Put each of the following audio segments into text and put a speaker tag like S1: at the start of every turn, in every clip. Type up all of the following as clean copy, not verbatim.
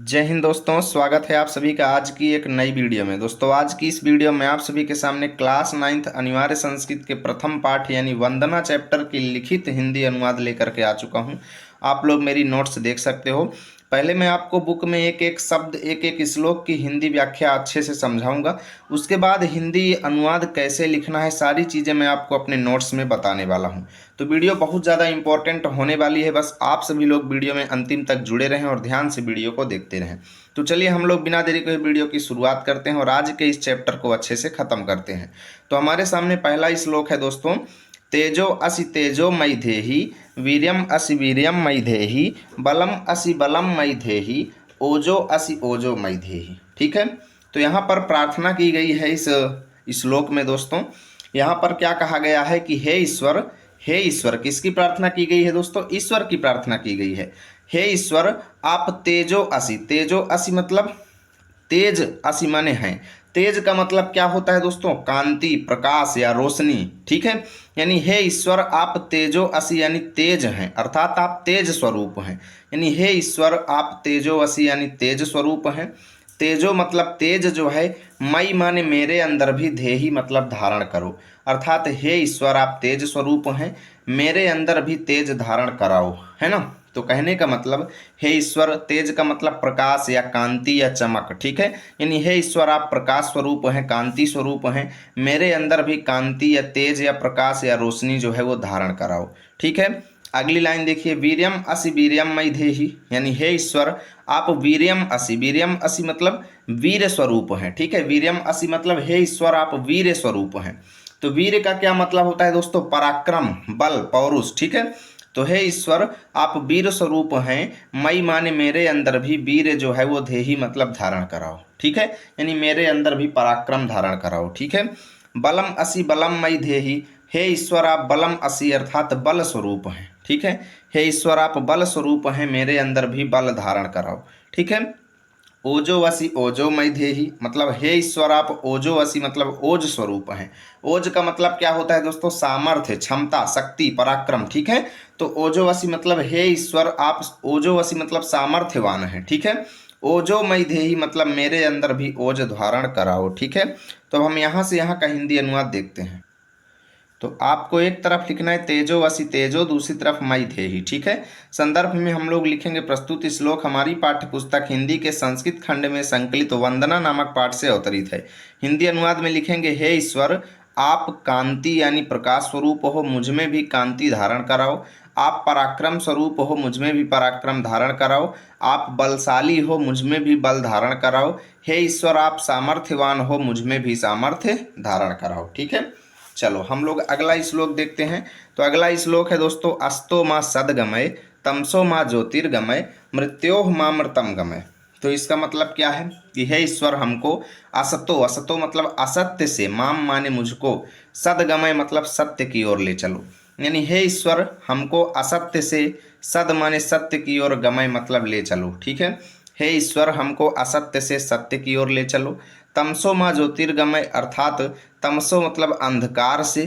S1: जय हिंद दोस्तों, स्वागत है आप सभी का आज की एक नई वीडियो में। दोस्तों आज की इस वीडियो में आप सभी के सामने क्लास 9th अनिवार्य संस्कृत के प्रथम पाठ यानी वंदना चैप्टर की लिखित हिंदी अनुवाद लेकर के आ चुका हूं। आप लोग मेरी नोट्स देख सकते हो। पहले मैं आपको बुक में एक एक शब्द एक एक श्लोक की हिंदी व्याख्या अच्छे से समझाऊंगा। उसके बाद हिंदी अनुवाद कैसे लिखना है सारी चीज़ें मैं आपको अपने नोट्स में बताने वाला हूं। तो वीडियो बहुत ज़्यादा इंपॉर्टेंट होने वाली है, बस आप सभी लोग वीडियो में अंतिम तक जुड़े रहें और ध्यान से वीडियो को देखते रहें। तो चलिए हम लोग बिना देरी के वीडियो की शुरुआत करते हैं और आज के इस चैप्टर को अच्छे से ख़त्म करते हैं। तो हमारे सामने पहला श्लोक है दोस्तों, तेजो असि तेजो मयि धेहि, वीर्यम असि वीर्यम मयि धेहि, बलम असि बलम मयि धेहि, ओजो असि ओजो मयि धेहि। ठीक है, तो यहाँ पर प्रार्थना की गई है इस श्लोक में दोस्तों। यहाँ पर क्या कहा गया है कि हे ईश्वर, हे ईश्वर, किसकी प्रार्थना की गई है दोस्तों? ईश्वर की प्रार्थना की गई है। हे ईश्वर, आप तेजो असि, तेजो असि मतलब तेज, असि माने हैं। तेज का मतलब क्या होता है दोस्तों? कांति, प्रकाश या रोशनी। ठीक है, यानी हे ईश्वर आप तेजो असि यानी तेज हैं, अर्थात आप तेज स्वरूप हैं। यानी हे ईश्वर आप तेजो असि यानी तेज स्वरूप हैं। तेजो मतलब तेज जो है, मई माने मेरे अंदर भी, धेहि मतलब धारण करो, अर्थात हे ईश्वर आप तेज स्वरूप हैं, मेरे अंदर भी तेज धारण कराओ, है ना। तो कहने का मतलब हे ईश्वर, तेज का मतलब प्रकाश या कांति या चमक। ठीक है, यानी हे ईश्वर आप प्रकाश स्वरूप हैं, कांति स्वरूप हैं, मेरे अंदर भी कांति या तेज या प्रकाश या रोशनी जो है वो धारण कराओ। ठीक है, अगली लाइन देखिए, वीर्यम असि वीर्यम मयि धेहि, यानी हे ईश्वर आप वीर्यम असि, वीर्यम असि मतलब वीर स्वरूप हैं। ठीक है, वीर्यम असि मतलब हे ईश्वर आप वीर स्वरूप हैं। तो वीर का क्या मतलब होता है दोस्तों? पराक्रम, बल, पौरुष। ठीक है, तो हे ईश्वर आप वीर स्वरूप हैं, मई माने मेरे अंदर भी, वीर जो है वो धेहि मतलब धारण कराओ। ठीक है, यानी मेरे अंदर भी पराक्रम धारण कराओ। ठीक है, बलम असि बलम मयि धेहि, हे ईश्वर आप बलम असि अर्थात बल स्वरूप हैं। ठीक है, हे ईश्वर आप बल स्वरूप हैं, मेरे अंदर भी बल धारण कराओ। ठीक है, ओजो वसी ओजो मयि धेहि मतलब हे ईश्वर आप ओजो वसी मतलब ओज स्वरूप हैं। ओज का मतलब क्या होता है दोस्तों? सामर्थ्य, क्षमता, शक्ति, पराक्रम। ठीक है, तो ओजो वसी मतलब हे ईश्वर आप ओजो वसी मतलब सामर्थ्यवान हैं। ठीक है, ओजो मयि धेहि मतलब मेरे अंदर भी ओज धारण कराओ। ठीक है, तो हम यहाँ से यहाँ का हिंदी अनुवाद देखते हैं। तो आपको एक तरफ लिखना है तेजो वसी तेजो, दूसरी तरफ मयि धेहि। ठीक है, संदर्भ में हम लोग लिखेंगे प्रस्तुत श्लोक हमारी पाठ्य पुस्तक हिंदी के संस्कृत खंड में संकलित वंदना नामक पाठ से अवतरित है। हिंदी अनुवाद में लिखेंगे, हे ईश्वर आप कांति यानी प्रकाश स्वरूप हो, मुझ में भी कांति धारण कराओ। आप पराक्रम स्वरूप हो, मुझ में भी पराक्रम धारण कराओ। आप बलशाली हो, मुझ में भी बल धारण कराओ। हे ईश्वर आप सामर्थ्यवान हो, मुझ में भी सामर्थ्य धारण कराओ। ठीक है, चलो हम लोग अगला श्लोक देखते हैं। तो अगला श्लोक है दोस्तों, अस्तो माँ सदगमय, तमसो माँ ज्योतिर्गमय, मृत्योह माँ मृतम गमय। तो इसका मतलब क्या है कि हे ईश्वर हमको असतो, असतो मतलब असत्य से, माम माने मुझको, सदगमय मतलब सत्य की ओर ले चलो। यानी हे ईश्वर हमको असत्य से, सद माने सत्य की ओर, गमय मतलब ले चलो। ठीक है, हे ईश्वर हमको असत्य से सत्य की ओर ले चलो। तमसो माँ ज्योतिर्गमय अर्थात तमसो मतलब अंधकार से,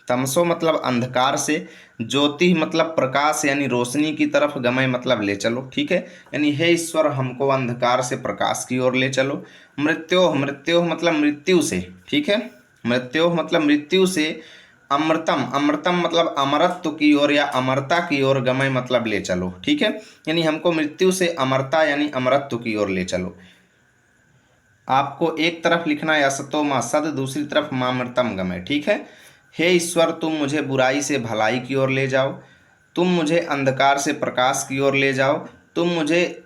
S1: तमसो मतलब अंधकार से, ज्योति मतलब प्रकाश यानी रोशनी की तरफ, गमय मतलब ले चलो। ठीक है, यानी हे ईश्वर हमको अंधकार से प्रकाश की ओर ले चलो। मृत्योह, मृत्योह मतलब मृत्यु से। ठीक है, मृत्योह मतलब मृत्यु से, अमृतम, अमृतम मतलब अमरत्व की ओर या अमरता की ओर, गमय मतलब ले चलो। ठीक है, यानी हमको मृत्यु से अमरता यानी अमरत्व की ओर ले चलो। आपको एक तरफ लिखना है असतो माँ सद, दूसरी तरफ मामृतम गमय। ठीक है, हे ईश्वर तुम मुझे बुराई से भलाई की ओर ले जाओ, तुम मुझे अंधकार से प्रकाश की ओर ले जाओ, तुम मुझे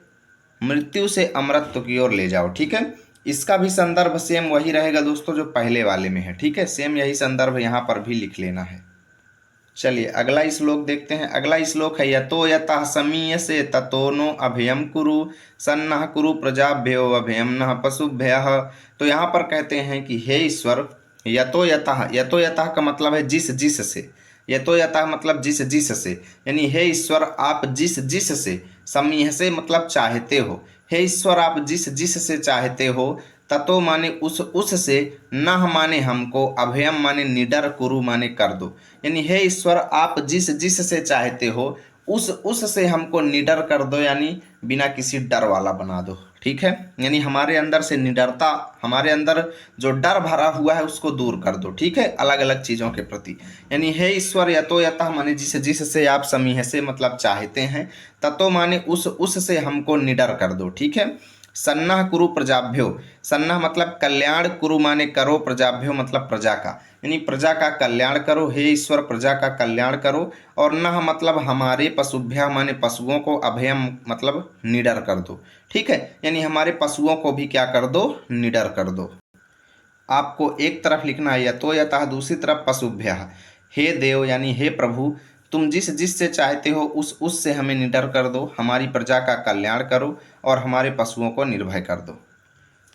S1: मृत्यु से अमरत्व की ओर ले जाओ। ठीक है, इसका भी संदर्भ सेम वही रहेगा दोस्तों जो पहले वाले में है। ठीक है, सेम यही संदर्भ यहाँ पर भी लिख लेना है। चलिए अगला श्लोक देखते हैं। अगला श्लोक है, यतो यतः समीयसे ततो नो अभयम कुरु, सन्नः कुरु प्रजाभ्यो अभयम नः पशुभ्यः। तो यहाँ पर कहते हैं कि हे ईश्वर, यतो यतः, यतो यतः का मतलब है जिस जिस से, यतो यतः मतलब जिस जिस से, यानी हे ईश्वर आप जिस जिस से, समीह से मतलब चाहते हो, हे ईश्वर आप जिस जिस से चाहते हो, ततो माने उस से, नह माने हमको, अभयम माने निडर, कुरु माने कर दो। यानी हे ईश्वर आप जिस जिस से चाहते हो उस से हमको निडर कर दो यानी बिना किसी डर वाला बना दो। ठीक है, यानी हमारे अंदर से निडरता, हमारे अंदर जो डर भरा हुआ है उसको दूर कर दो। ठीक है, अलग अलग चीज़ों के प्रति। यानी हे ईश्वर यतो यतः माने जिससे आप समीह से मतलब चाहते हैं, ततो माने उससे हमको निडर कर दो। ठीक है, सन्नह कुरु प्रजाभ्यो, सन्नह मतलब कल्याण, कुरु माने करो, प्रजाभ्यो मतलब प्रजा का, यानी प्रजा का कल्याण करो। हे ईश्वर प्रजा का कल्याण करो। और नह मतलब हमारे, पशुभ्या माने पशुओं को, अभयम मतलब निडर कर दो। ठीक है, यानी हमारे पशुओं को भी क्या कर दो, निडर कर दो। आपको एक तरफ लिखना है यतो यतः, दूसरी तरफ पशुभ्यः। हे देव यानी हे प्रभु, तुम जिससे चाहते हो उससे हमें निडर कर दो, हमारी प्रजा का कल्याण करो और हमारे पशुओं को निर्भय कर दो।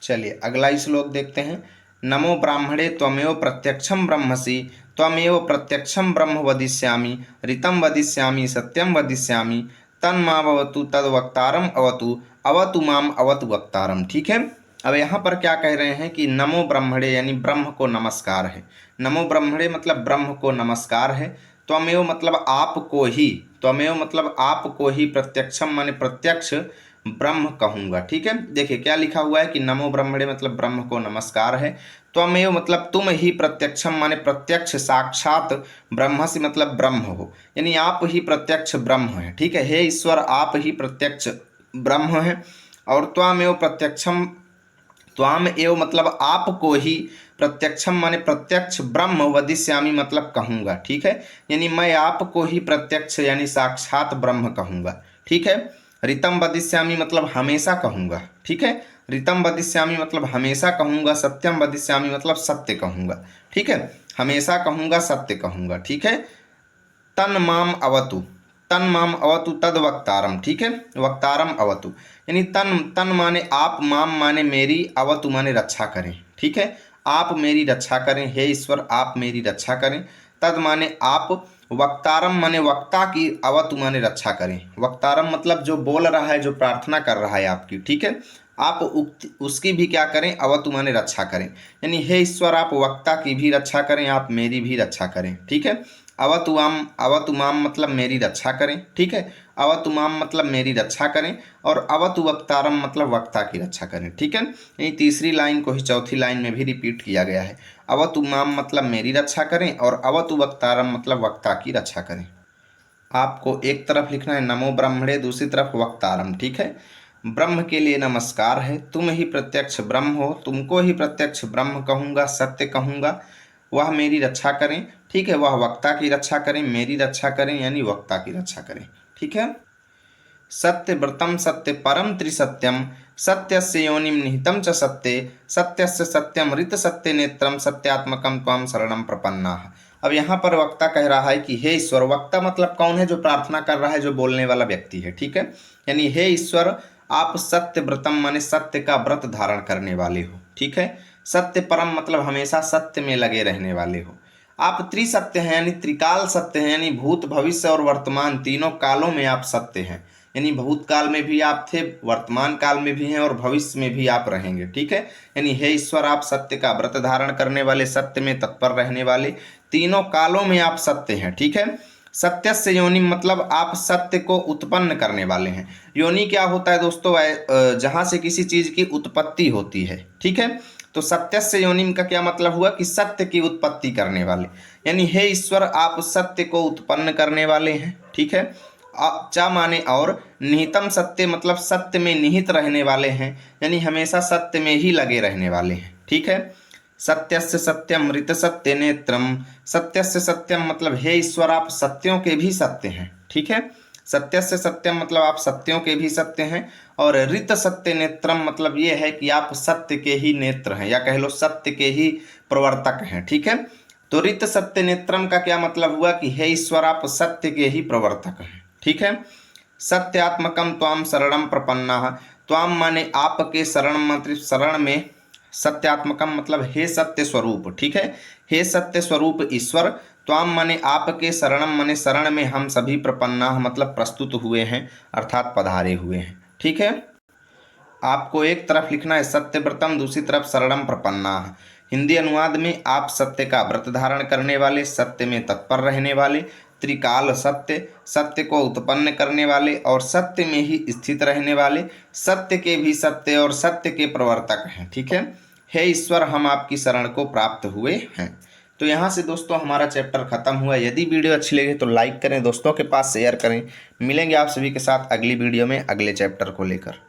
S1: चलिए अगला श्लोक देखते हैं। नमो ब्राह्मणे त्वमेव प्रत्यक्षम ब्रह्मसि, त्वमेव प्रत्यक्षम ब्रह्म वदिष्यामि, ऋतं वदिष्यामि, सत्यम वदिष्यामि, तन्मावतु तद वक्तारम अवतु, अवतु माम अवतु वक्तारम। ठीक है, अब यहाँ पर क्या कह रहे हैं कि नमो ब्रह्मणे यानी ब्रह्म को नमस्कार है। नमो ब्रह्मणे मतलब ब्रह्म को नमस्कार है। त्वमेव मतलब आपको ही, त्वमेव मतलब आपको ही, प्रत्यक्षम माने प्रत्यक्ष, ब्रह्म कहूँगा। ठीक है, देखिए क्या लिखा हुआ है कि नमो ब्रह्मणे मतलब ब्रह्म को नमस्कार है। त्वमेव मतलब तुम ही, प्रत्यक्षम माने प्रत्यक्ष साक्षात, ब्रह्म से मतलब ब्रह्म हो, यानी आप ही प्रत्यक्ष ब्रह्म है। ठीक है, हे ईश्वर आप ही प्रत्यक्ष ब्रह्म है। और त्वमेव प्रत्यक्षम, त्वाम एव मतलब आपको ही, प्रत्यक्षम माने प्रत्यक्ष, ब्रह्म वदिष्यामि मतलब कहूँगा। ठीक है, यानी मैं आपको ही प्रत्यक्ष यानी साक्षात ब्रह्म कहूँगा। ठीक है, ऋतम वदिष्यामि मतलब हमेशा कहूँगा। ठीक है, ऋतम वदिष्यामि मतलब हमेशा कहूँगा, सत्यम वदिष्यामि मतलब सत्य कहूँगा। ठीक है, हमेशा कहूँगा, सत्य कहूँगा। ठीक है, तन माम अवतु, तन माम अवतु तद वक्तारम। ठीक है, वक्तारम अवतु यानी तन, तन माने आप, माम माने मेरी, अवतु माने रक्षा करें। ठीक है, आप मेरी रक्षा करें, हे ईश्वर आप मेरी रक्षा करें। तद माने आप, वक्तारम माने वक्ता की, अवतु माने रक्षा करें। वक्तारम मतलब जो बोल रहा है, जो प्रार्थना कर रहा है आपकी। ठीक है, आप उसकी भी क्या करें, अवतु माने रक्षा करें, यानी हे ईश्वर आप वक्ता की भी रक्षा करें, आप मेरी भी रक्षा करें। ठीक है, अवतुमाम, अवतुमाम मतलब मेरी रक्षा करें। ठीक है, अवतुमाम मतलब मेरी रक्षा करें, और अवतु वक्तारम मतलब वक्ता की रक्षा करें। ठीक है, यही तीसरी लाइन को ही चौथी लाइन में भी रिपीट किया गया है। अवतुमाम मतलब मेरी रक्षा करें, और अवतु वक्तारम मतलब वक्ता की रक्षा करें। आपको एक तरफ लिखना है नमो ब्रह्मणे, दूसरी तरफ वक्तारम। ठीक है, ब्रह्म के लिए नमस्कार है, तुम ही प्रत्यक्ष ब्रह्म हो, तुमको ही प्रत्यक्ष ब्रह्म कहूँगा, सत्य कहूँगा, वह मेरी रक्षा करें। ठीक है, वह वक्ता की रक्षा करें, मेरी रक्षा करें, यानी वक्ता की रक्षा करें। ठीक है, सत्य व्रतम सत्य परम त्रिसत्यम, सत्यस्य योनिम निहितम च सत्ये, सत्यस्य सत्यम ऋत सत्य नेत्रम, सत्यात्मकम त्वाम शरणम प्रपन्नाः। अब यहाँ पर वक्ता कह रहा है कि हे ईश्वर, वक्ता मतलब कौन है, जो प्रार्थना कर रहा है, जो बोलने वाला व्यक्ति है। ठीक है, यानी हे ईश्वर आप सत्य व्रतम माने सत्य का व्रत धारण करने वाले हो। ठीक है, सत्य परम मतलब हमेशा सत्य में लगे रहने वाले हो। आप त्रिसत्य हैं यानी त्रिकाल सत्य हैं, यानी भूत भविष्य और वर्तमान तीनों कालों में आप सत्य हैं, यानी भूतकाल में भी आप थे, वर्तमान काल में भी हैं और भविष्य में भी आप रहेंगे। ठीक है, यानी हे ईश्वर आप सत्य का व्रत धारण करने वाले, सत्य में तत्पर रहने वाले, तीनों कालों में आप सत्य हैं। ठीक है, सत्य से योनि मतलब आप सत्य को उत्पन्न करने वाले हैं। योनि क्या होता है दोस्तों, जहां से किसी चीज की उत्पत्ति होती है। ठीक है, तो सत्य से योनिम का क्या मतलब हुआ कि सत्य की उत्पत्ति करने वाले, यानी हे ईश्वर आप सत्य को उत्पन्न करने वाले हैं। ठीक है, चा माने और, निहितम सत्य मतलब सत्य में निहित रहने वाले हैं, यानी हमेशा सत्य में ही लगे रहने वाले हैं। ठीक है, सत्यस्य सत्यम ऋत सत्य नेत्रम, सत्यस्य सत्यम मतलब हे ईश्वर आप सत्यों के भी सत्य हैं। ठीक है, सत्यस्य सत्यम मतलब आप सत्यों के भी सत्य हैं, और ऋत सत्य नेत्रम मतलब ये है कि आप सत्य के ही नेत्र हैं, या कह लो सत्य के ही प्रवर्तक हैं। ठीक है, तो ऋत सत्य नेत्रम का क्या मतलब हुआ कि हे ईश्वर आप सत्य के ही प्रवर्तक हैं। ठीक है, सत्यात्मकम त्वाम शरणम प्रपन्नाः, त्वाम माने आपके, शरण मतलब शरण में, सत्यात्मकम मतलब हे सत्य स्वरूप। ठीक है, हे सत्य स्वरूप ईश्वर, त्वाम माने आपके, शरणम माने शरण में हम सभी, प्रपन्नाः मतलब प्रस्तुत हुए हैं, अर्थात पधारे हुए हैं। ठीक है, आपको एक तरफ लिखना है सत्यव्रतम, दूसरी तरफ शरणम प्रपन्नाः। हिंदी अनुवाद में आप सत्य का व्रत धारण करने वाले, सत्य में तत्पर रहने वाले, त्रिकाल सत्य, सत्य को उत्पन्न करने वाले और सत्य में ही स्थित रहने वाले, सत्य के भी सत्य और सत्य के प्रवर्तक हैं। ठीक है, हे ईश्वर हम आपकी शरण को प्राप्त हुए हैं। तो यहाँ से दोस्तों हमारा चैप्टर खत्म हुआ। यदि वीडियो अच्छी लगे तो लाइक करें, दोस्तों के पास शेयर करें। मिलेंगे आप सभी के साथ अगली वीडियो में अगले चैप्टर को लेकर।